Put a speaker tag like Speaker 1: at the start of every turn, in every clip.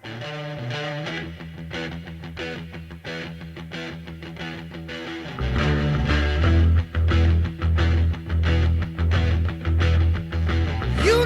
Speaker 1: You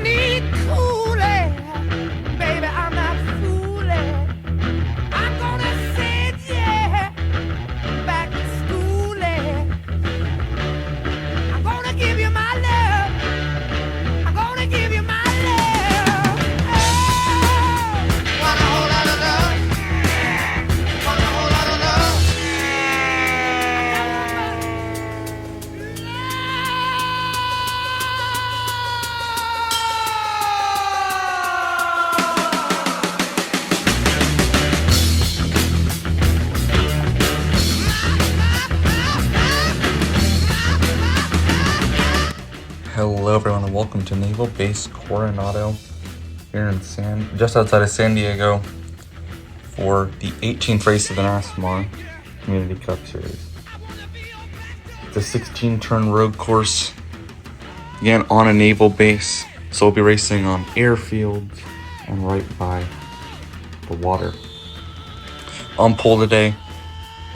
Speaker 1: need cooling, baby, I'm not fooling. I'm gonna send you back to schooling. I'm gonna give you my love. I'm gonna give you my love. Oh, want a whole lot of love. Want a whole lot of love.
Speaker 2: Hello everyone and welcome to Naval Base Coronado here in just outside of San Diego for the 18th race of the NASMAR Community Cup Series. It's a 16-turn road course, again on a naval base, so we'll be racing on airfields and right by the water. On pole today,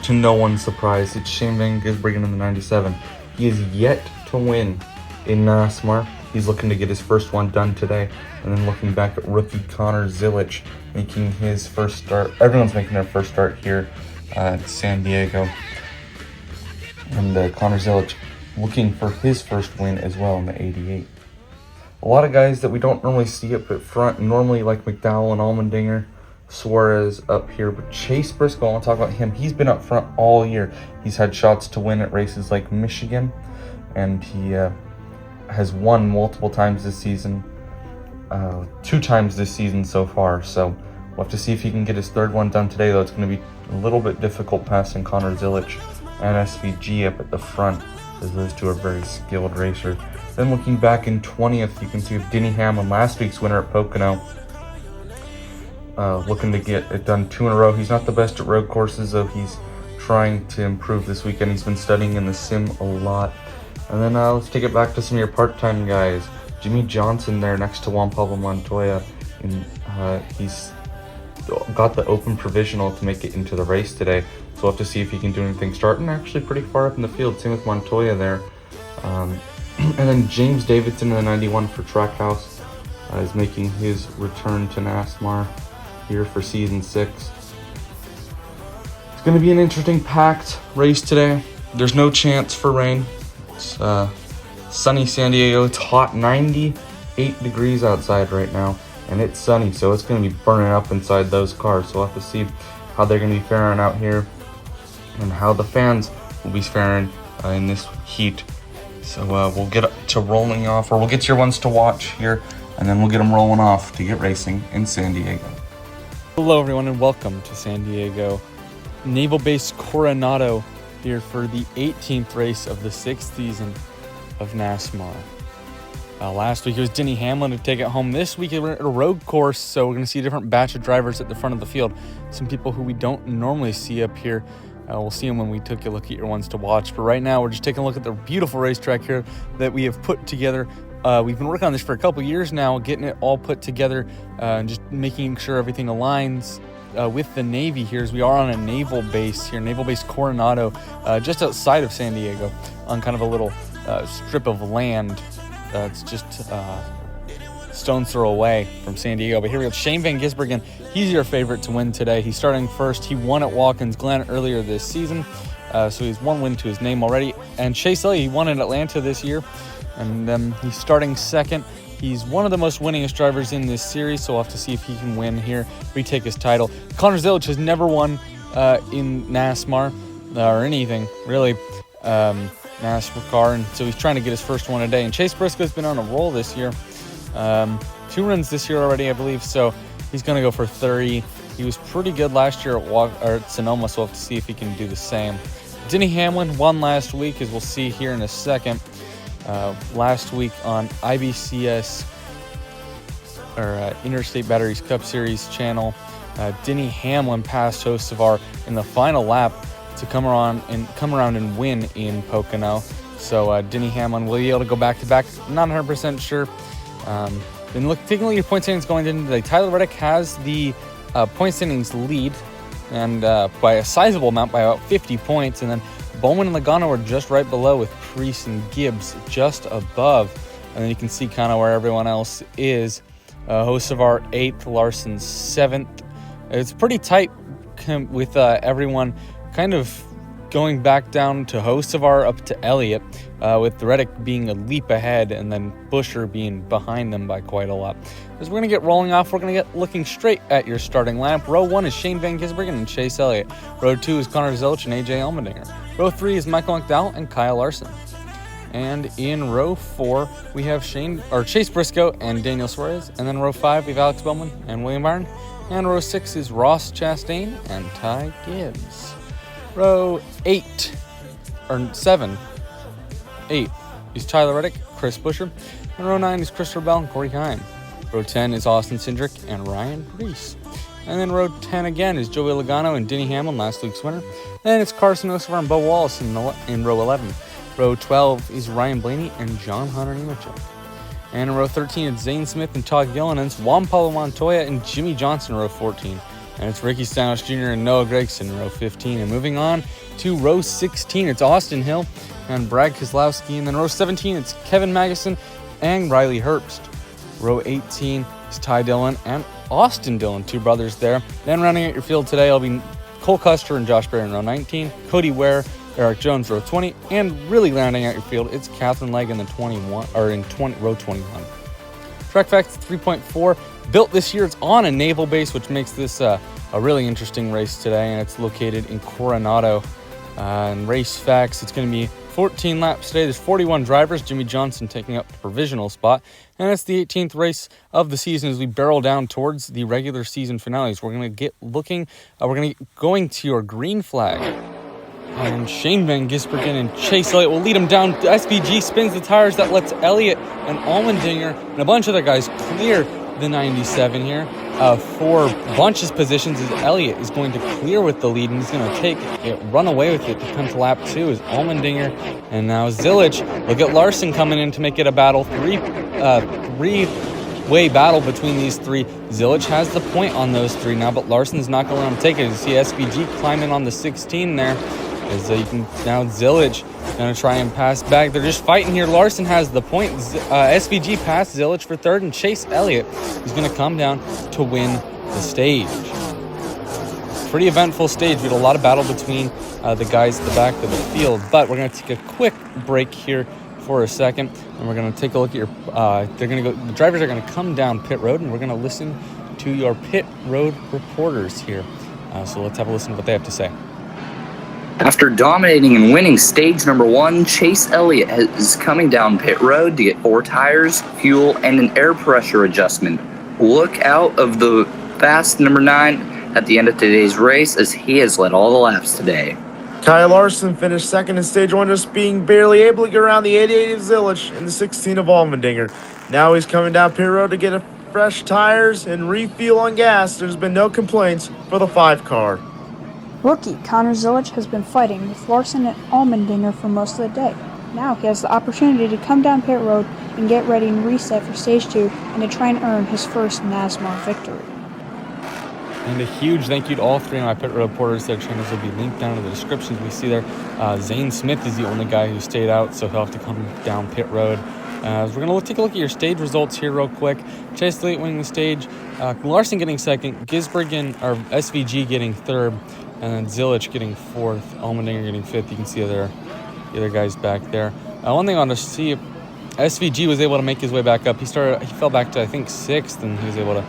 Speaker 2: to no one's surprise, it's Shane Van Gisbergen in the 97. He is yet to win in NASMAR. He's looking to get his first one done today, and then looking back at rookie Connor Zilic making his first start. Everyone's making their first start here at San Diego, and Connor Zilic looking for his first win as well in the 88. A lot of guys that we don't normally see up at front, normally like McDowell and Allmendinger, Suarez up here, but Chase Briscoe, I want to talk about him. He's been up front all year. He's had shots to win at races like Michigan, and he has won multiple times this season, 2 times this season so far. So we'll have to see if he can get his third one done today, though it's going to be a little bit difficult passing Connor Zilic and SVG up at the front, as those two are very skilled racers. Then looking back in 20th, you can see Denny Hamlin, last week's winner at Pocono, looking to get it done 2 in a row. He's not the best at road courses, though he's trying to improve this weekend. He's been studying in the sim a lot. And then let's take it back to some of your part-time guys. Jimmy Johnson there next to Juan Pablo Montoya. And he's got the open provisional to make it into the race today. So we'll have to see if he can do anything. Starting actually pretty far up in the field. Same with Montoya there. And then James Davidson in the 91 for Trackhouse is making his return to NASMAR here for season 6. It's going to be an interesting packed race today. There's no chance for rain. It's sunny San Diego. It's hot, 98 degrees outside right now, and it's sunny, so it's going to be burning up inside those cars. So we'll have to see how they're going to be faring out here and how the fans will be faring in this heat. So we'll get to rolling off, or we'll get your ones to watch here, and then we'll get them rolling off to get racing in San Diego.
Speaker 3: Hello everyone and welcome to San Diego Naval Base Coronado, here for the 18th race of the 6th season of NASMAR. Last week it was Denny Hamlin to take it home. This week we're at a road course, so we're going to see a different batch of drivers at the front of the field. Some people who we don't normally see up here. We'll see them when we take a look at your ones to watch. But right now we're just taking a look at the beautiful racetrack here that we have put together. We've been working on this for a couple years now, getting it all put together and just making sure everything aligns with the Navy here, as we are on a naval base here, Naval Base Coronado, just outside of San Diego, on kind of a little strip of land that's just stone's throw away from San Diego. But here we go, Shane Van Gisbergen. He's your favorite to win today. He's starting first. He won at Watkins Glen earlier this season, so he's 1 win to his name already. And Chase Elliott, he won in Atlanta this year, and he's starting second. He's one of the most winningest drivers in this series, so we'll have to see if he can win here, retake his title. Connor Zilic has never won in NASMAR or anything, really, NASCAR, and so he's trying to get his first one today. And Chase Briscoe's been on a roll this year. 2 runs this year already, I believe, so he's going to go for 30. He was pretty good last year at Sonoma, so we'll have to see if he can do the same. Denny Hamlin won last week, as we'll see here in a second. Last week on IBCS, or Interstate Batteries Cup Series channel, Denny Hamlin passed Hocevar in the final lap to come around and win in Pocono. So Denny Hamlin will be able to go back-to-back. Not 100% sure. Then taking a look at your point standings going in today. Tyler Reddick has the point standings lead, and by a sizable amount, by about 50 points. And then Bowman and Logano are just right below, with Priest and Gibbs just above. And then you can see kind of where everyone else is. Hocevar 8th, Larson 7th. It's pretty tight with everyone kind of going back down to Hocevar up to Elliott, with Reddick being a leap ahead and then Busher being behind them by quite a lot. As we're going to get rolling off, we're going to get looking straight at your starting lineup. Row 1 is Shane Van Gisbergen and Chase Elliott. Row 2 is Connor Zilic and AJ Allmendinger. Row 3 is Michael McDowell and Kyle Larson. And in row 4, we have Chase Briscoe and Daniel Suarez. And then row 5, we have Alex Bowman and William Byron. And row 6 is Ross Chastain and Ty Gibbs. Row 8 is Tyler Reddick, Chris Busher. And row 9 is Christopher Bell and Corey Heim. Row 10 is Austin Cindric and Ryan Preece. And then row 10 again is Joey Logano and Denny Hamlin, last week's winner. And it's Carson Hocevar and Bo Wallace in row 11. Row 12 is Ryan Blaney and John Hunter Nemechek. And in row 13, it's Zane Smith and Todd Gillen. And it's Juan Pablo Montoya and Jimmy Johnson in row 14. And it's Ricky Stenhouse Jr. and Noah Gragson in row 15. And moving on to row 16, it's Austin Hill and Brad Keselowski. And then row 17, it's Kevin Magnuson and Riley Herbst. Row 18 is Ty Dillon and Austin Dillon, two brothers there. Then rounding out your field today, it'll be Cole Custer and Josh Berry in row 19, Cody Ware, Eric Jones, row 20, and really rounding out your field, it's Catherine Legg in row 21. Track facts 3.4. Built this year, it's on a naval base, which makes this a really interesting race today, and it's located in Coronado. And race facts, it's going to be 14 laps today. There's 41 drivers, Jimmy Johnson taking up the provisional spot, and it's the 18th race of the season as we barrel down towards the regular season finales. We're going to going to your green flag. And Shane Van Gisbergen and Chase Elliott will lead him down. SVG spins the tires. That lets Elliott and Allmendinger and a bunch of other guys clear the 97 here. For Bunch's positions, as Elliott is going to clear with the lead, and he's going to take it, run away with it to come to lap 2 is Allmendinger. And now Zilic. Look at Larson coming in to make it a battle. Three-way battle between these three. Zilic has the point on those three now, but Larson's not going to let him take it. You see SVG climbing on the 16 there. As you can now Zilic going to try and pass back. They're just fighting here. Larson has the point. SVG passed Zilic for third, and Chase Elliott is going to come down to win the stage. Pretty eventful stage. We had a lot of battle between the guys at the back of the field, but we're going to take a quick break here for a second, and we're going to take a look at your. The drivers are going to come down pit road, and we're going to listen to your pit road reporters here. So let's have a listen to what they have to say.
Speaker 4: After dominating and winning stage number 1, Chase Elliott is coming down pit road to get 4 tires, fuel, and an air pressure adjustment. Look out of the fast number 9 at the end of today's race, as he has led all the laps today.
Speaker 5: Kyle Larson finished second in stage 1, just being barely able to get around the 88 of Zilic and the 16 of Allmendinger. Now he's coming down pit road to get fresh tires and refuel on gas. There's been no complaints for the 5 car.
Speaker 6: Rookie Connor Zilic has been fighting with Larson and Allmendinger for most of the day. Now he has the opportunity to come down pit road and get ready and reset for stage 2 and to try and earn his first NASMAR victory.
Speaker 3: And a huge thank you to all 3 of my pit road reporters. Their channels will be linked down in the descriptions we see there. Zane Smith is the only guy who stayed out, so he'll have to come down pit road. We're going to take a look at your stage results here real quick. Chase Elliott winning the stage, Larson getting second, SVG getting third, and then Zilic getting 4th, Allmendinger getting 5th. You can see the other guys back there. One thing I want to see, SVG was able to make his way back up. He fell back to, I think, 6th, and he was able to,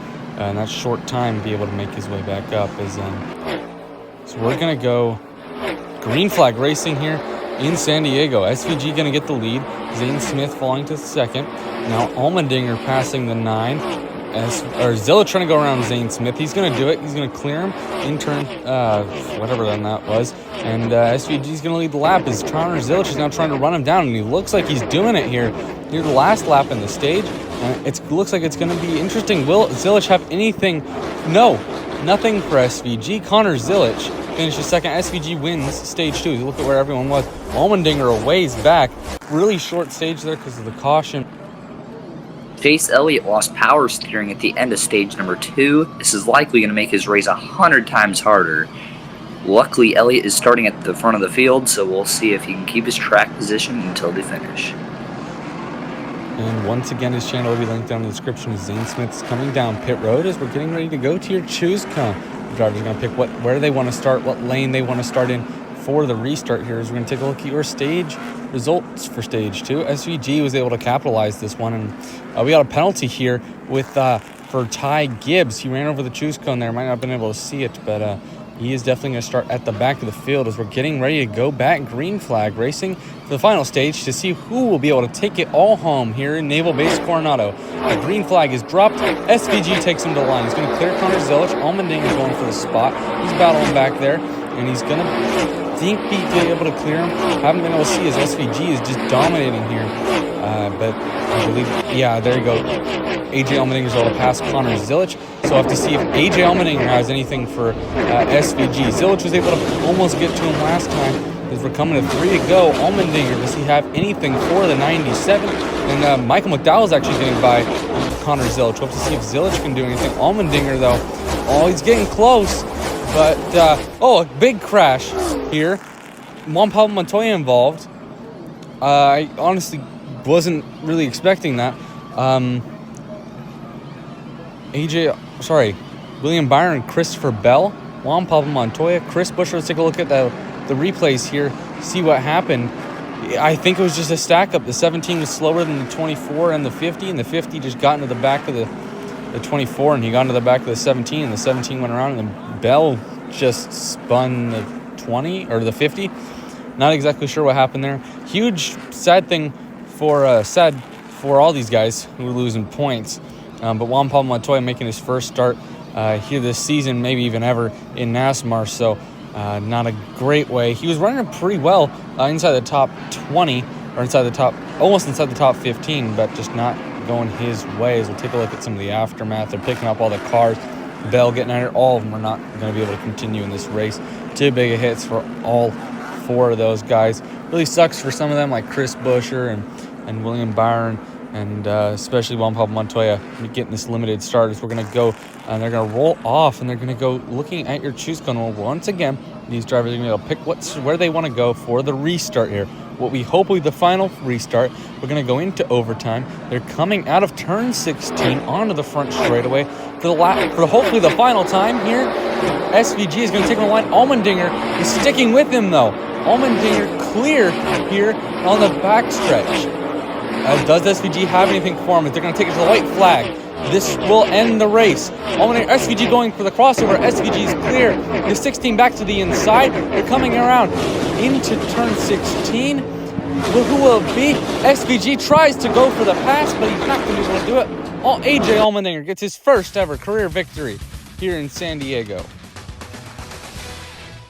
Speaker 3: in that short time, be able to make his way back up. So we're going to go green flag racing here in San Diego. SVG going to get the lead. Zane Smith falling to 2nd. Now Allmendinger passing the 9. Zilic trying to go around Zane Smith. He's going to do it. He's going to clear him in turn, whatever that was. And SVG's going to lead the lap as Connor Zilic is now trying to run him down. And he looks like he's doing it here near the last lap in the stage. It looks like it's going to be interesting. Will Zilic have anything? No, nothing for SVG. Connor Zilic finishes second. SVG wins stage 2. Look at where everyone was. Allmendinger a ways back. Really short stage there because of the caution.
Speaker 4: Chase Elliott lost power steering at the end of stage number 2. This is likely going to make his race 100 times harder. Luckily, Elliott is starting at the front of the field, so we'll see if he can keep his track position until the finish.
Speaker 3: And once again, his channel will be linked down in the description. Zane Smith's coming down pit road as we're getting ready to go to your choose cone. The drivers are going to pick where they want to start, what lane they want to start in for the restart here. As we're going to take a look at your stage results for stage 2. SVG was able to capitalize this one, and we got a penalty here with for Ty Gibbs. He ran over the choose cone there. Might not have been able to see it, but he is definitely going to start at the back of the field as we're getting ready to go back. Green flag racing for the final stage to see who will be able to take it all home here in Naval Base Coronado. The green flag is dropped. SVG takes him to the line. He's going to clear Connor Zilic. Allmendinger is going for the spot. He's battling back there, and he's going to be able to clear him. Haven't been able to see as SVG is just dominating here. But I believe, yeah, there you go. AJ Allmendinger is able to pass Connor Zilic. So I'll have to see if AJ Allmendinger has anything for SVG. Zilic was able to almost get to him last time as we're coming to 3 to go. Allmendinger, does he have anything for the 97? And Michael McDowell is actually getting by Connor Zilic. We'll have to see if Zilic can do anything. Allmendinger, though, he's getting close. But, a big crash here. Juan Pablo Montoya involved. I honestly wasn't really expecting that. William Byron, Christopher Bell, Juan Pablo Montoya, Chris Buescher. Let's take a look at the replays here, see what happened. I think it was just a stack up. The 17 was slower than the 24 and the 50, and the 50 just got into the back of the 24, and he got into the back of the 17, and the 17 went around, and then Bell just spun the 20 or the 50. Not exactly sure what happened there. Huge sad thing for all these guys who are losing points. But Juan Pablo Montoya making his first start here this season, maybe even ever in NASMAR. So not a great way. He was running pretty well inside the top 20 or almost inside the top 15, but just not going his way. As we'll take a look at some of the aftermath. They're picking up all the cars. Bell getting at it. All of them are not going to be able to continue in this race. Too big of hits for all 4 of those guys. Really sucks for some of them, like Chris Buescher and William Byron, and especially Juan Pablo Montoya getting this limited start. As we're going to go, and they're going to roll off, and they're going to go looking at your choose cone. Well, once again, these drivers are going to be able to pick where they want to go for the restart here. What we hope will be the final restart. We're going to go into overtime. They're coming out of turn 16 onto the front straightaway for hopefully the final time here. SVG is going to take on the line. Allmendinger is sticking with him, though. Allmendinger clear here on the backstretch. Does SVG have anything for him? They're going to take it to the white flag. This will end the race. Allmendinger, SVG going for the crossover. SVG is clear. The 16 back to the inside. They're coming around into turn 16. Well, who will it be? SVG tries to go for the pass, but he's not going to be able to do it. AJ Allmendinger gets his first ever career victory here in San Diego.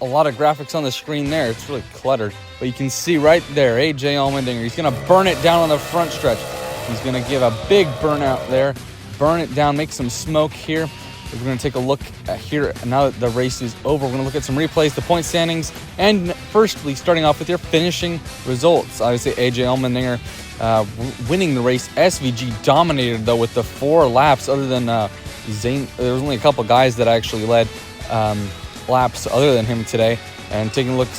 Speaker 3: A lot of graphics on the screen there. It's really cluttered. But you can see right there, AJ Allmendinger. He's going to burn it down on the front stretch. He's going to give a big burnout there. Burn it down, make some smoke here. We're going to take a look at here now that the race is over. We're going to look at some replays, the point standings, and firstly, starting off with your finishing results. Obviously, AJ Allmendinger winning the race. SVG dominated, though, with the 4 laps. Other than Zane, there was only a couple guys that actually led laps other than him today. And taking a look,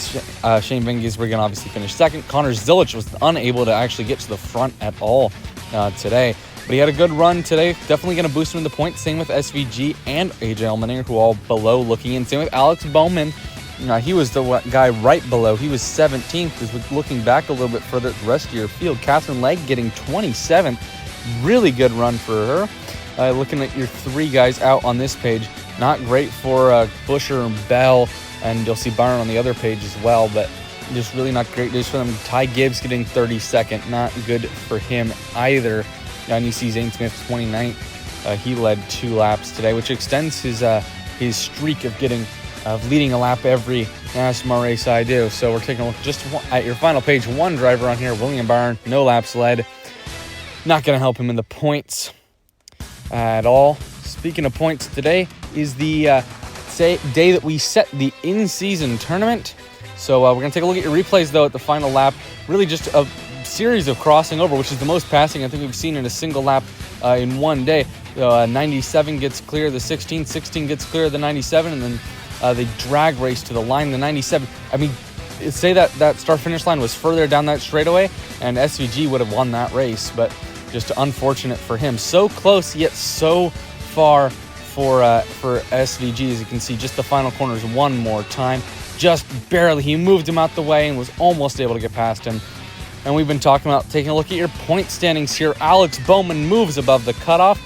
Speaker 3: Shane Van Gisbergen obviously finished second. Connor Zilic was unable to actually get to the front at all today. But he had a good run today. Definitely going to boost him in the points. Same with SVG and AJ Allmendinger, who all below looking in. Same with Alex Bowman. He was the guy right below. He was 17th. As we're looking back a little bit further at the rest of your field, Catherine Legg getting 27th. Really good run for her. Looking at your 3 guys out on this page. Not great for Buescher and Bell. And you'll see Byron on the other page as well. But just really not great news for them. Ty Gibbs getting 32nd. Not good for him either. And you see Zane Smith 29th. He led 2 laps today, which extends his streak of leading a lap every NASMAR race I do. So we're taking a look just at your final page. 1 driver on here, William Byron, no laps led. Not going to help him in the points at all. Speaking of points, today is the day that we set the in-season tournament. So we're going to take a look at your replays, though, at the final lap. Really just a series of crossing over, which is the most passing I think we've seen in a single lap in one day. 97 gets clear, the 16 gets clear of the 97, and then they drag race to the line, the 97. I mean, say that start-finish line was further down that straightaway, and SVG would have won that race, but just unfortunate for him. So close, yet so far for SVG. As you can see, just the final corners one more time. Just barely. He moved him out the way and was almost able to get past him. And we've been talking about taking a look at your point standings here. Alex Bowman moves above the cutoff.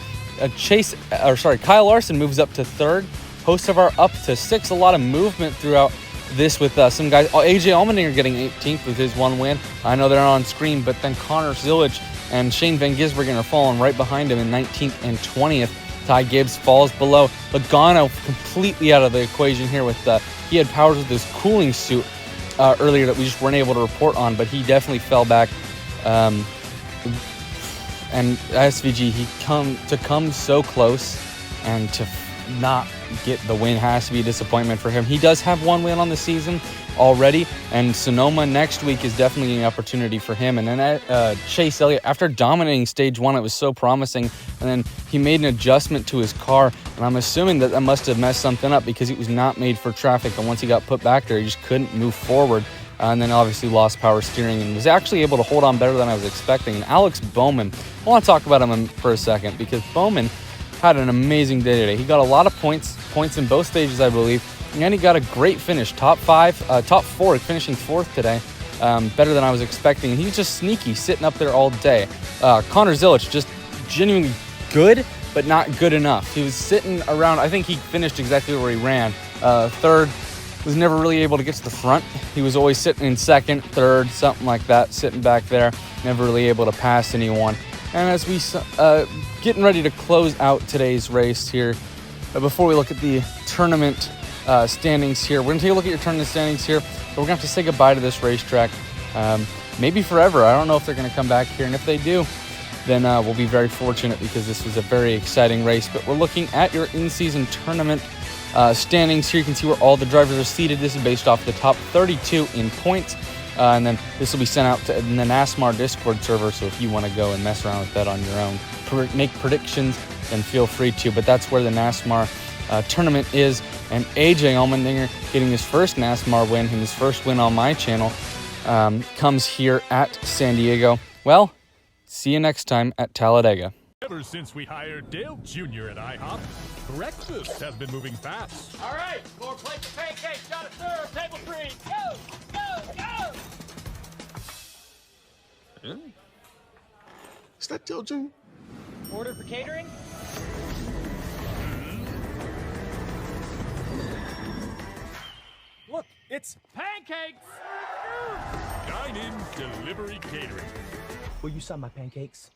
Speaker 3: Kyle Larson moves up to third. Hocevar up to 6th. A lot of movement throughout this with some guys. AJ Allmendinger getting 18th with his one win. I know they're not on screen, but then Connor Zilic and Shane Van Gisbergen are falling right behind him in 19th and 20th. Ty Gibbs falls below. Logano completely out of the equation here with he had powers with his cooling suit earlier that we just weren't able to report on, but he definitely fell back. And SVG, to come so close and to not get the win has to be a disappointment for him. He does have one win on the season already, and Sonoma next week is definitely an opportunity for him. And then Chase Elliott, after dominating stage 1, it was so promising, and then he made an adjustment to his car, and I'm assuming that must have messed something up because it was not made for traffic, and once he got put back there, he just couldn't move forward, and then obviously lost power steering and was actually able to hold on better than I was expecting. And Alex Bowman, I want to talk about him for a second because Bowman had an amazing day today. He got a lot of points in both stages, I believe, and he got a great finish, top 4, finishing 4th today, better than I was expecting. He's just sneaky, sitting up there all day. Connor Zilic, just genuinely good, but not good enough. He was sitting around, I think he finished exactly where he ran. 3rd, was never really able to get to the front. He was always sitting in 2nd, 3rd, something like that, sitting back there, never really able to pass anyone. And as we getting ready to close out today's race here, before we look at the tournament standings here, we're going to take a look at your tournament standings here, but we're going to have to say goodbye to this racetrack, maybe forever. I don't know if they're going to come back here, and if they do, then we'll be very fortunate because this was a very exciting race. But we're looking at your in-season tournament standings here. You can see where all the drivers are seated. This is based off the top 32 in points. And then this will be sent out to the NASMAR Discord server, so if you want to go and mess around with that on your own, make predictions, then feel free to. But that's where the NASMAR tournament is. And AJ Allmendinger getting his first NASMAR win and his first win on my channel comes here at San Diego. Well, see you next time at Talladega.
Speaker 7: Ever since we hired Dale Jr. at IHOP, breakfast has been moving fast.
Speaker 8: All right, 4 plates of pancakes, got to serve, table 3, go, go, go!
Speaker 9: Is that Dale Jr.?
Speaker 8: Order for catering? Look, it's pancakes!
Speaker 7: Dine-in delivery catering.
Speaker 8: Will you sign my pancakes?